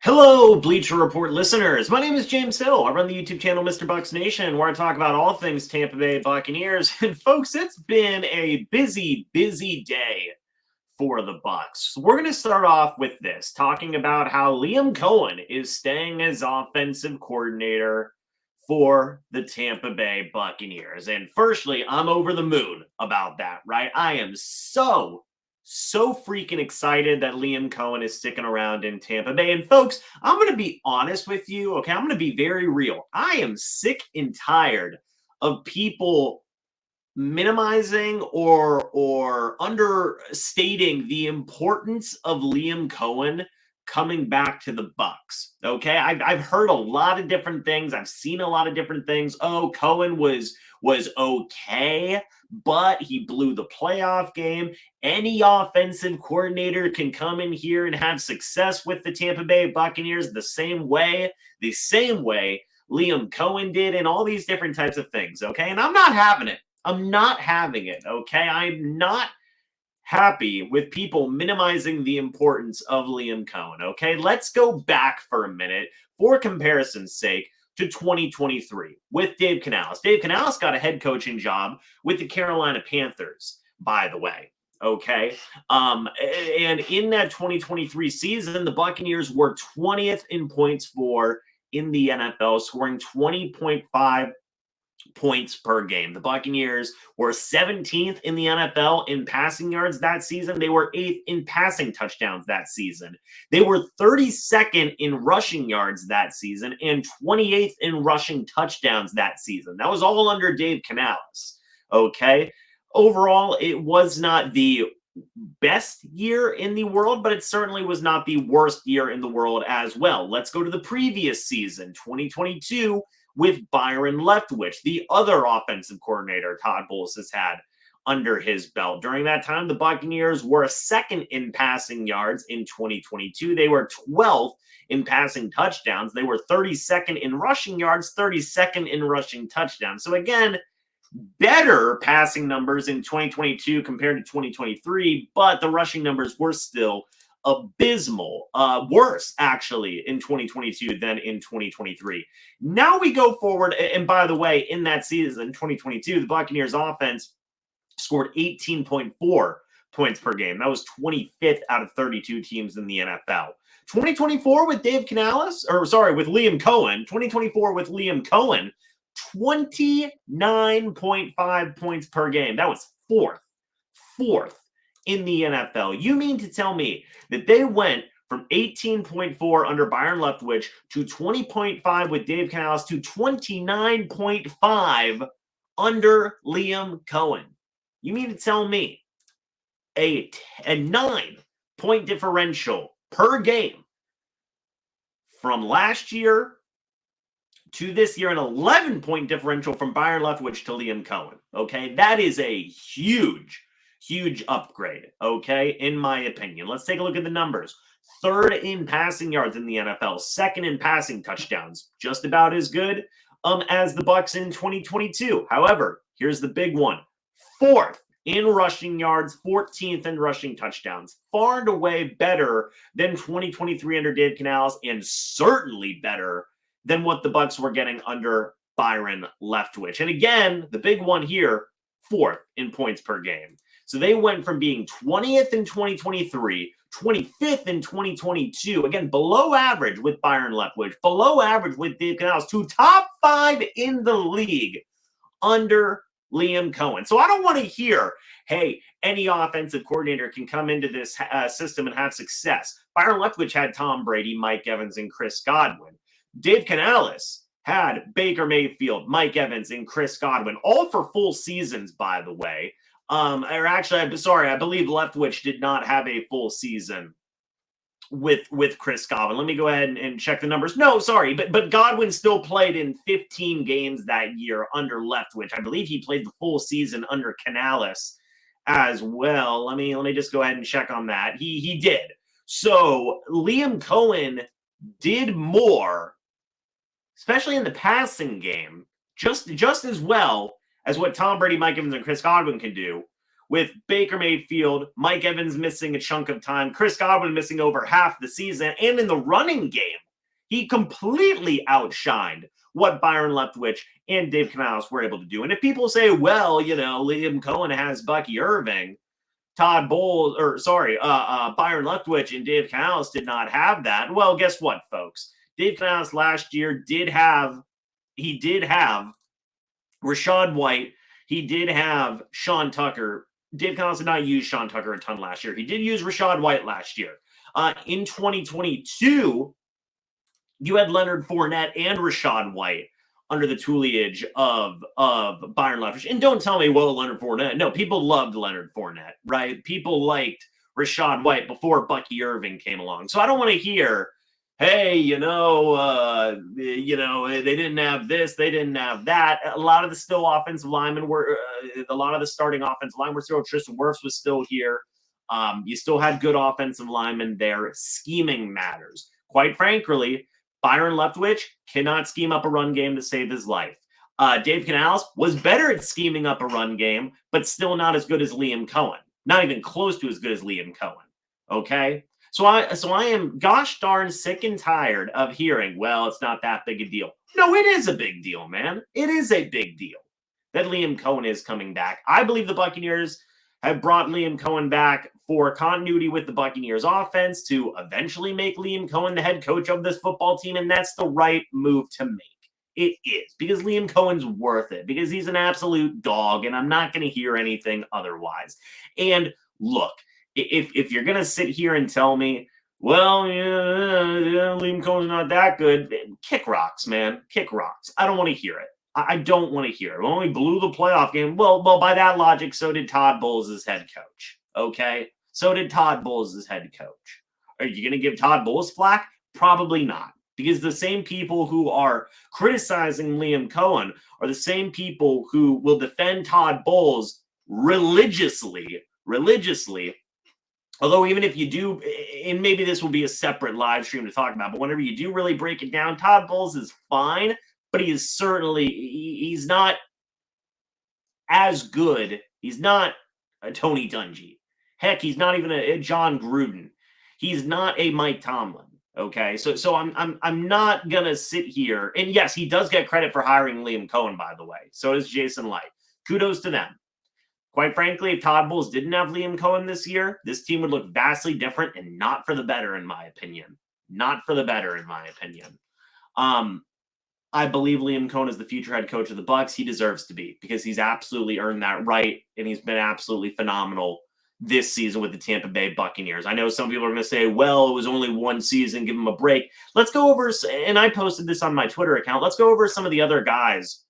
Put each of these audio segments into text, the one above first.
Hello, Bleacher Report listeners. My name is James Hill. I run the YouTube channel MrBucsNation, where I talk about all things Tampa Bay Buccaneers. And folks, it's been a busy day for the Bucs. We're going to start off with this, talking about how Liam Cohen is staying as offensive coordinator for the Tampa Bay Buccaneers. And firstly, I'm over the moon about that, right? I am so freaking excited that Liam Cohen is sticking around in Tampa Bay. And folks, I'm going to be honest with you, okay? I'm going to be very real. I am sick and tired of people minimizing or understating the importance of Liam Cohen coming back to the Bucs. Okay, I've heard a lot of different things. I've seen a lot of different things. Oh, Cohen was okay, but he blew the playoff game. Any offensive coordinator can come in here and have success with the Tampa Bay Buccaneers the same way Liam Cohen did, and all these different types of things. Okay, and I'm not having it. I'm not having it, okay? I'm not happy with people minimizing the importance of Liam Cohen, okay? Let's go back for a minute, for comparison's sake, to 2023 with Dave Canales. Dave Canales got a head coaching job with the Carolina Panthers, by the way, okay? And in that 2023 season, the Buccaneers were 20th in points for in the NFL, scoring 20.5 points per game. The Buccaneers were 17th in the NFL in passing yards that season. They were 8th in passing touchdowns that season. They were 32nd in rushing yards that season and 28th in rushing touchdowns that season. That was all under Dave Canales. Okay. Overall, it was not the best year in the world, but it certainly was not the worst year in the world as well. Let's go to the previous season, 2022, with Byron Leftwich, the other offensive coordinator Todd Bowles has had under his belt. During that time, the Buccaneers were second in passing yards in 2022. They were 12th in passing touchdowns. They were 32nd in rushing yards, 32nd in rushing touchdowns. So again, better passing numbers in 2022 compared to 2023, but the rushing numbers were still abysmal, worse actually in 2022 than in 2023. Now we go forward, and by the way, in that season, 2022, the Buccaneers offense scored 18.4 points per game. That was 25th out of 32 teams in the NFL. 2024 with Dave Canales, with Liam Cohen, 2024 with Liam Cohen, 29.5 points per game. That was fourth in the NFL. You mean to tell me that they went from 18.4 under Byron Leftwich to 20.5 with Dave Canales to 29.5 under Liam Cohen? You mean to tell me a 9-point differential per game from last year to this year, an 11-point differential from Byron Leftwich to Liam Cohen? Okay, that is a huge upgrade, okay, in my opinion. Let's take a look at the numbers. Third in passing yards in the NFL, second in passing touchdowns, just about as good as the Bucs in 2022. However, here's the big one. Fourth in rushing yards, 14th in rushing touchdowns. Far and away better than 2023 under Dave Canales, and certainly better than what the Bucs were getting under Byron Leftwich. And again, the big one here, fourth in points per game. So they went from being 20th in 2023, 25th in 2022, again, below average with Byron Leftwich, below average with Dave Canales, to top 5 in the league under Liam Cohen. So I don't want to hear, hey, any offensive coordinator can come into this system and have success. Byron Leftwich had Tom Brady, Mike Evans, and Chris Godwin. Dave Canales had Baker Mayfield, Mike Evans, and Chris Godwin, all for full seasons, by the way. Or actually, I'm sorry, I believe Leftwich did not have a full season with Chris Godwin. Let me go ahead and check the numbers. No, sorry, but Godwin still played in 15 games that year under Leftwich. I believe he played the full season under Canales as well. Let me just go ahead and check on that. He did. So Liam Cohen did more, especially in the passing game, just as well as what Tom Brady, Mike Evans, and Chris Godwin can do with Baker Mayfield, Mike Evans missing a chunk of time, Chris Godwin missing over half the season, and in the running game, he completely outshined what Byron Leftwich and Dave Canales were able to do. And if people say, well, Liam Cohen has Bucky Irving, Byron Leftwich and Dave Canales did not have that. Well, guess what, folks? Dave Canales last year did have Rashad White. He did have Sean Tucker. Dave Canales did not use Sean Tucker a ton last year. He did use Rashad White last year. In 2022, you had Leonard Fournette and Rashad White under the tutelage of Byron Leftwich. And don't tell me, well, Leonard Fournette. No, people loved Leonard Fournette, right? People liked Rashad White before Bucky Irving came along. So I don't want to hear, hey, they didn't have this, they didn't have that. A lot of the still offensive linemen were, a lot of the starting offensive line were still, Tristan Wirfs was still here. You still had good offensive linemen there. Scheming matters. Quite frankly, Byron Leftwich cannot scheme up a run game to save his life. Dave Canales was better at scheming up a run game, but still not as good as Liam Cohen. Not even close to as good as Liam Cohen. Okay? So I am gosh darn sick and tired of hearing, well, it's not that big a deal. No, it is a big deal, man. It is a big deal that Liam Cohen is coming back. I believe the Buccaneers have brought Liam Cohen back for continuity with the Buccaneers offense to eventually make Liam Cohen the head coach of this football team, and that's the right move to make. It is, because Liam Cohen's worth it, because he's an absolute dog, and I'm not going to hear anything otherwise. And look, if you're going to sit here and tell me, well, Liam Cohen's not that good, kick rocks, man. Kick rocks. I don't want to hear it. I don't want to hear it. Well, we blew the playoff game. Well, by that logic, so did Todd Bowles as head coach. Okay? So did Todd Bowles as head coach. Are you going to give Todd Bowles flack? Probably not. Because the same people who are criticizing Liam Cohen are the same people who will defend Todd Bowles religiously. Although even if you do, and maybe this will be a separate live stream to talk about, but whenever you do really break it down, Todd Bowles is fine. But he is certainly, he's not as good. He's not a Tony Dungy. Heck, he's not even a John Gruden. He's not a Mike Tomlin. Okay, so I'm not gonna sit here, and yes, he does get credit for hiring Liam Cohen, by the way. So does Jason Light. Kudos to them. Quite frankly, if Todd Bowles didn't have Liam Cohen this year, this team would look vastly different and not for the better, in my opinion. Not for the better, in my opinion. I believe Liam Cohen is the future head coach of the Bucs. He deserves to be, because he's absolutely earned that right, and he's been absolutely phenomenal this season with the Tampa Bay Buccaneers. I know some people are going to say, well, it was only one season, give him a break. Let's go over, and I posted this on my Twitter account, let's go over some of the other guys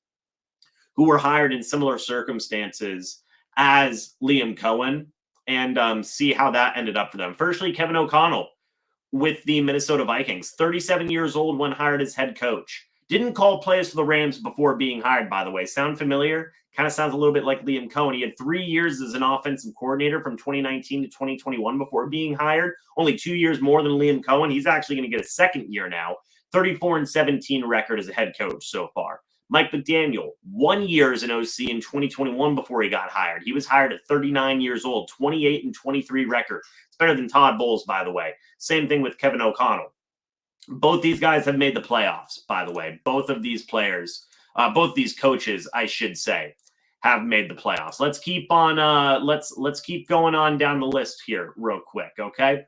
who were hired in similar circumstances as Liam Cohen and see how that ended up for them. Firstly, Kevin O'Connell with the Minnesota Vikings, 37 years old when hired as head coach. Didn't call plays for the Rams before being hired, by the way. Sound familiar? Kind of sounds a little bit like Liam Cohen. He had 3 years as an offensive coordinator from 2019 to 2021 before being hired. Only 2 years more than Liam Cohen. He's actually going to get a second year now. 34-17 record as a head coach so far. Mike McDaniel, 1 year as an OC in 2021 before he got hired. He was hired at 39 years old, 28-23 record. It's better than Todd Bowles, by the way. Same thing with Kevin O'Connell. Both these guys have made the playoffs, by the way. Both of these players, both these coaches, I should say, have made the playoffs. Let's keep on. Let's keep going on down the list here, real quick. Okay.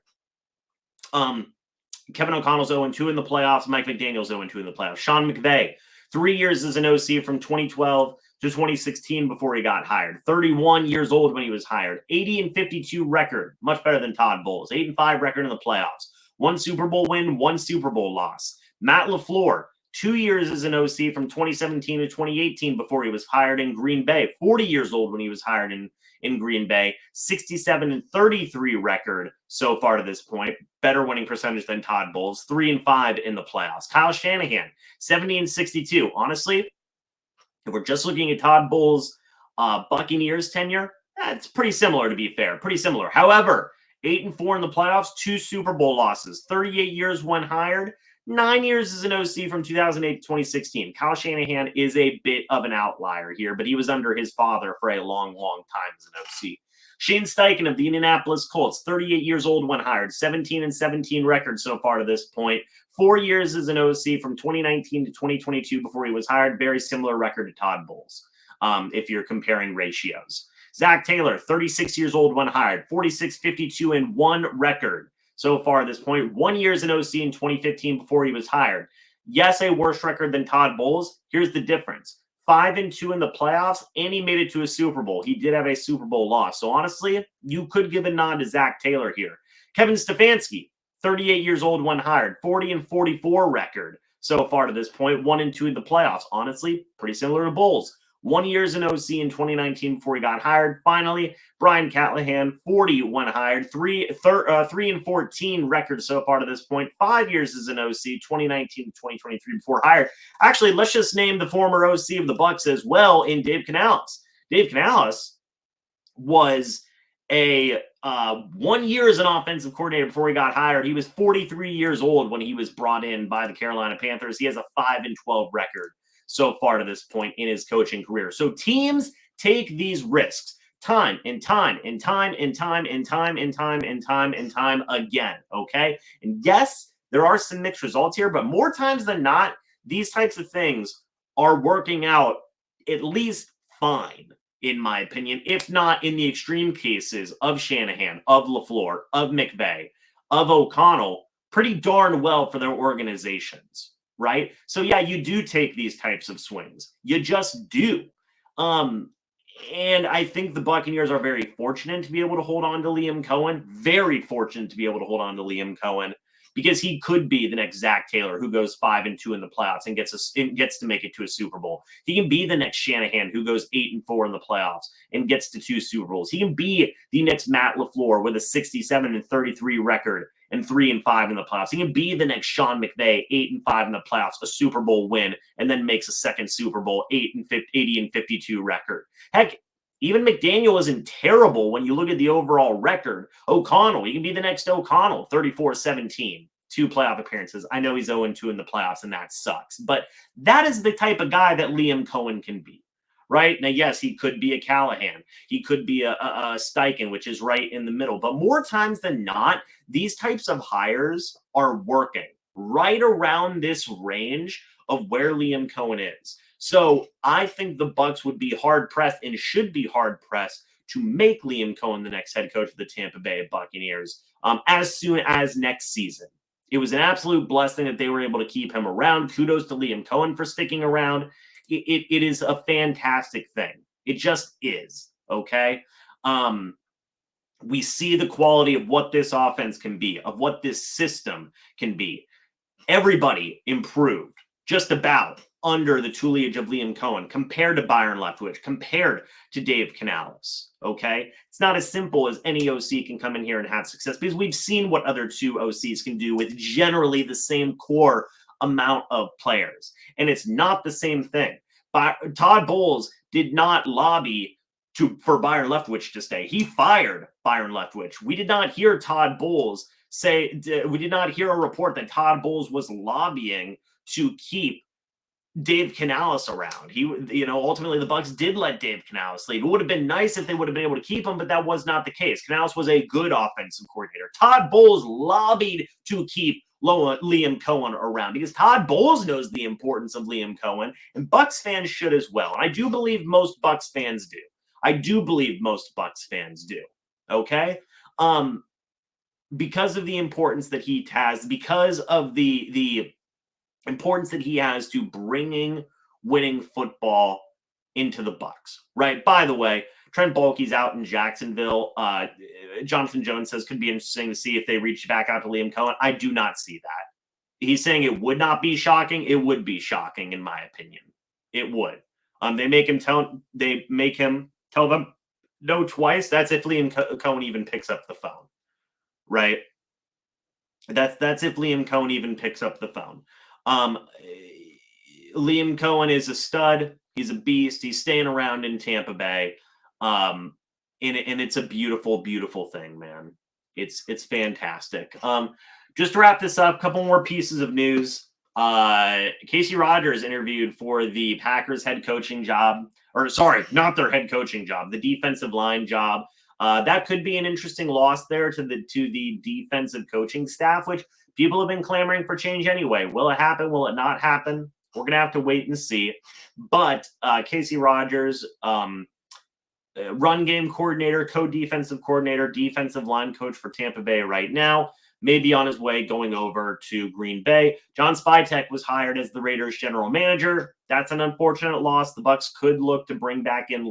Kevin O'Connell's 0-2 in the playoffs. Mike McDaniel's 0-2 in the playoffs. Sean McVay, 3 years as an OC from 2012 to 2016 before he got hired. 31 years old when he was hired. 80-52 record, much better than Todd Bowles. 8-5 record in the playoffs. 1 Super Bowl win, 1 Super Bowl loss. Matt LaFleur, 2 years as an OC from 2017 to 2018 before he was hired in Green Bay. 40 years old when he was hired in Green Bay. 67-33 record so far to this point. Better winning percentage than Todd Bowles. 3-5 in the playoffs. Kyle Shanahan, 70-62. Honestly, if we're just looking at Todd Bowles' Buccaneers tenure, it's pretty similar, to be fair. Pretty similar. However, 8-4 in the playoffs, 2 Super Bowl losses, 38 years when hired, 9 years as an OC from 2008 to 2016. Kyle Shanahan is a bit of an outlier here, but he was under his father for a long, long time as an OC. Shane Steichen of the Indianapolis Colts, 38 years old when hired, 17-17 record so far to this point. 4 years as an OC from 2019 to 2022 before he was hired. Very similar record to Todd Bowles, if you're comparing ratios. Zach Taylor, 36 years old when hired, 46-52-1 record so far at this point. 1 year as an OC in 2015 before he was hired. Yes, a worse record than Todd Bowles. Here's the difference. 5-2 in the playoffs, and he made it to a Super Bowl. He did have a Super Bowl loss. So honestly, you could give a nod to Zach Taylor here. Kevin Stefanski, 38 years old when hired, 40-44 record so far to this point, 1-2 in the playoffs. Honestly, pretty similar to Bowles. 1 year as an OC in 2019 before he got hired. Finally, Brian Callahan, 40 when hired, 3-14 record so far to this point. 5 years as an OC, 2019 to 2023 before hired. Actually, let's just name the former OC of the Bucs as well in Dave Canales. Dave Canales was a 1 year as an offensive coordinator before he got hired. He was 43 years old when he was brought in by the Carolina Panthers. He has a 5-12 record so far to this point in his coaching career. So teams take these risks time and time and time and time and time and time and time and time again, okay? And yes, there are some mixed results here, but more times than not, these types of things are working out at least fine, in my opinion, if not in the extreme cases of Shanahan, of LaFleur, of McVay, of O'Connell, pretty darn well for their organizations. Right? So yeah, you do take these types of swings. You just do. And I think the Buccaneers are very fortunate to be able to hold on to Liam Cohen. Very fortunate to be able to hold on to Liam Cohen because he could be the next Zach Taylor who goes 5-2 in the playoffs and gets to make it to a Super Bowl. He can be the next Shanahan who goes 8-4 in the playoffs and gets to 2 Super Bowls. He can be the next Matt LaFleur with a 67-33 record and 3-5 in the playoffs. He can be the next Sean McVay, 8-5 in the playoffs, a Super Bowl win, and then makes a second Super Bowl, 80-52 record. Heck, even McDaniel isn't terrible when you look at the overall record. O'Connell, he can be the next O'Connell, 34-17, 2 playoff appearances. I know he's 0-2 in the playoffs, and that sucks. But that is the type of guy that Liam Cohen can be. Right? Now, yes, he could be a Callahan. He could be a Steichen, which is right in the middle. But more times than not, these types of hires are working right around this range of where Liam Cohen is. So I think the Bucs would be hard-pressed and should be hard-pressed to make Liam Cohen the next head coach of the Tampa Bay Buccaneers as soon as next season. It was an absolute blessing that they were able to keep him around. Kudos to Liam Cohen for sticking around. It is a fantastic thing. It just is, okay? We see the quality of what this offense can be, of what this system can be. Everybody improved just about under the tutelage of Liam Cohen compared to Byron Leftwich, compared to Dave Canales, okay? It's not as simple as any OC can come in here and have success because we've seen what other 2 OCs can do with generally the same core amount of players. And it's not the same thing. But Todd Bowles did not lobby for Byron Leftwich to stay. He fired Byron Leftwich. We did not hear Todd Bowles we did not hear a report that Todd Bowles was lobbying to keep Dave Canales around. Ultimately the Bucs did let Dave Canales leave. It would have been nice if they would have been able to keep him, but that was not the case. Canales was a good offensive coordinator. Todd Bowles lobbied to keep Liam Cohen around because Todd Bowles knows the importance of Liam Cohen, and Bucs fans should as well. And I do believe most Bucs fans do. Okay? Because of the importance that he has, because of the importance that he has to bringing winning football into the Bucs, right? By the way, Trent Baalke's out in Jacksonville. Jonathan Jones says could be interesting to see if they reach back out to Liam Cohen. I do not see that. He's saying it would not be shocking. It would be shocking, in my opinion. It would. They make him tell them no twice. That's if Liam Cohen even picks up the phone, right? That's if Liam Cohen even picks up the phone. Liam Cohen is a stud. He's a beast. He's staying around in Tampa Bay. And it's a beautiful, beautiful thing, man. It's fantastic. Just to wrap this up, a couple more pieces of news. Casey Rogers interviewed for the Packers head coaching job, or sorry, not their head coaching job, the defensive line job. That could be an interesting loss there to the defensive coaching staff, which people have been clamoring for change anyway. Will it happen? Will it not happen? We're going to have to wait and see. But Casey Rogers, run game coordinator, co-defensive coordinator, defensive line coach for Tampa Bay right now, may be on his way going over to Green Bay. John Spytek was hired as the Raiders general manager. That's an unfortunate loss. The Bucs could look to bring back in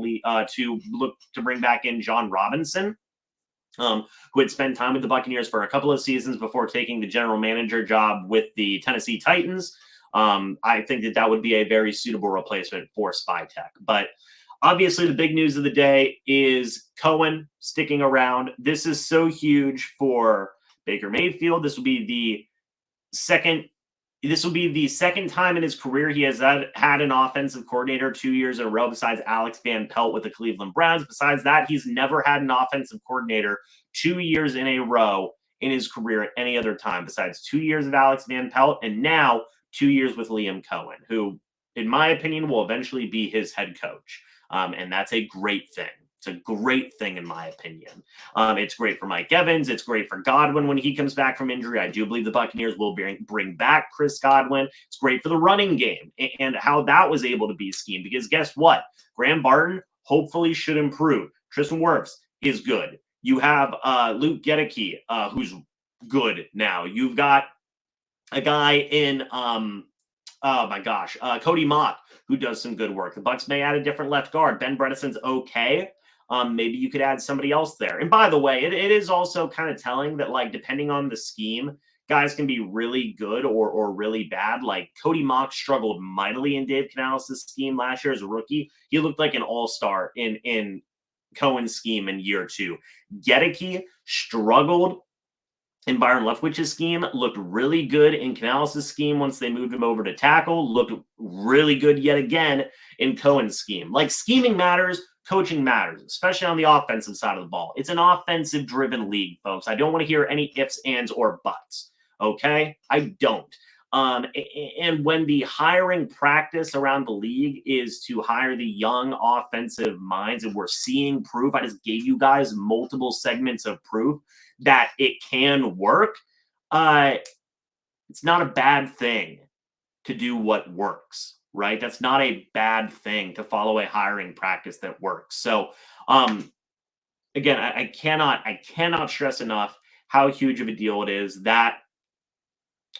John Robinson, who had spent time with the Buccaneers for a couple of seasons before taking the general manager job with the Tennessee Titans. I think that would be a very suitable replacement for Spytek. But obviously, the big news of the day is Cohen sticking around. This is so huge for Baker Mayfield. This will be the second time in his career he has had an offensive coordinator 2 years in a row besides Alex Van Pelt with the Cleveland Browns. Besides that, he's never had an offensive coordinator 2 years in a row in his career at any other time besides 2 years of Alex Van Pelt and now 2 years with Liam Cohen, who, in my opinion, will eventually be his head coach. And that's a great thing. It's a great thing, in my opinion. It's great for Mike Evans. It's great for Godwin when he comes back from injury. I do believe the Buccaneers will bring back Chris Godwin. It's great for the running game and how that was able to be schemed. Because guess what? Graham Barton hopefully should improve. Tristan Wirfs is good. You have Luke Gedeke, who's good now. You've got a guy in Cody Mott, who does some good work. The Bucs may add a different left guard. Ben Bredeson's okay. Maybe you could add somebody else there. And by the way, it is also kind of telling that, like, depending on the scheme, guys can be really good or really bad. Like, Cody Mott struggled mightily in Dave Canales' scheme last year as a rookie. He looked like an all-star in Cohen's scheme in year 2. Gedeke struggled in Byron Leftwich's scheme, looked really good in Canales' scheme once they moved him over to tackle, looked really good yet again in Cohen's scheme. Like, scheming matters, coaching matters, especially on the offensive side of the ball. It's an offensive-driven league, folks. I don't want to hear any ifs, ands, or buts, okay? I don't. And when the hiring practice around the league is to hire the young offensive minds, and we're seeing proof, I just gave you guys multiple segments of proof that it can work. It's not a bad thing to do what works, right? That's not a bad thing to follow a hiring practice that works. So, again, I cannot stress enough how huge of a deal it is that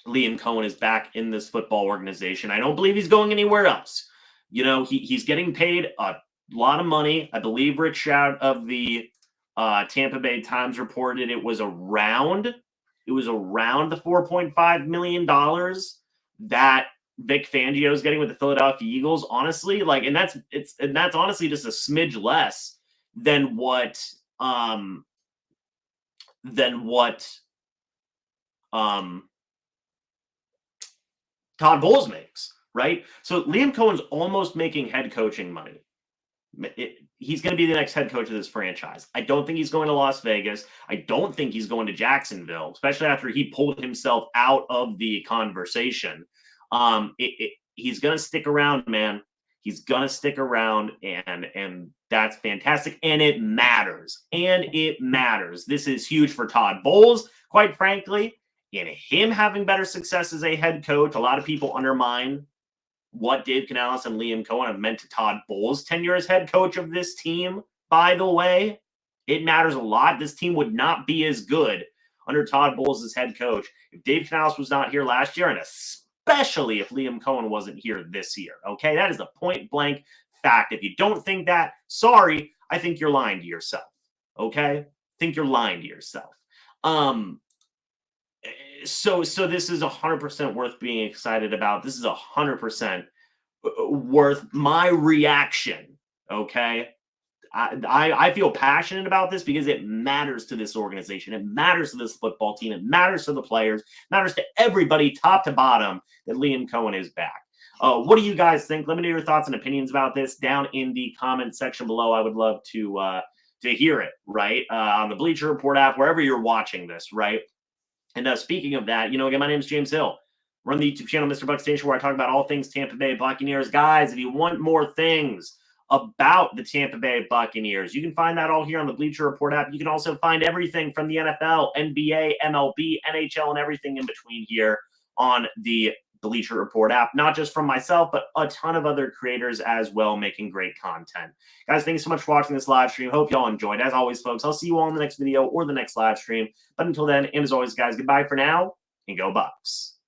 Liam Cohen is back in this football organization. I don't believe he's going anywhere else. You know, he's getting paid a lot of money. I believe Rich Stroud of the Tampa Bay Times reported it was around the $4.5 million that Vic Fangio is getting with the Philadelphia Eagles. Honestly, like, and that's honestly just a smidge less than what Todd Bowles makes, right? So Liam Cohen's almost making head coaching money. He's going to be the next head coach of this franchise. I don't think he's going to Las Vegas. I don't think he's going to Jacksonville, especially after he pulled himself out of the conversation. He's going to stick around, man. He's going to stick around, and that's fantastic, and it matters. This is huge for Todd Bowles, quite frankly. In him having better success as a head coach, a lot of people undermine what Dave Canales and Liam Cohen have meant to Todd Bowles' tenure as head coach of this team. By the way, it matters a lot. This team would not be as good under Todd Bowles as head coach if Dave Canales was not here last year, and especially if Liam Cohen wasn't here this year. Okay, that is a point-blank fact. If you don't think that, sorry, I think you're lying to yourself. Okay, I think you're lying to yourself. So this is 100% worth being excited about. This is 100% worth my reaction, okay? I feel passionate about this because it matters to this organization. It matters to this football team. It matters to the players. It matters to everybody, top to bottom, that Liam Cohen is back. What do you guys think? Let me know your thoughts and opinions about this down in the comment section below. I would love to hear it, right? On the Bleacher Report app, wherever you're watching this, right? And speaking of that, again, my name is James Hill. Run the YouTube channel, MrBucsNation, where I talk about all things Tampa Bay Buccaneers. Guys, if you want more things about the Tampa Bay Buccaneers. You can find that all here on the Bleacher Report app. You can also find everything from the NFL, NBA, MLB, NHL, and everything in between here on the Bleacher Report app, not just from myself, but a ton of other creators as well making great content. Guys, thanks so much for watching this live stream. Hope y'all enjoyed. As always, folks, I'll see you all in the next video or the next live stream. But until then, and as always, guys, goodbye for now, and go Bucs.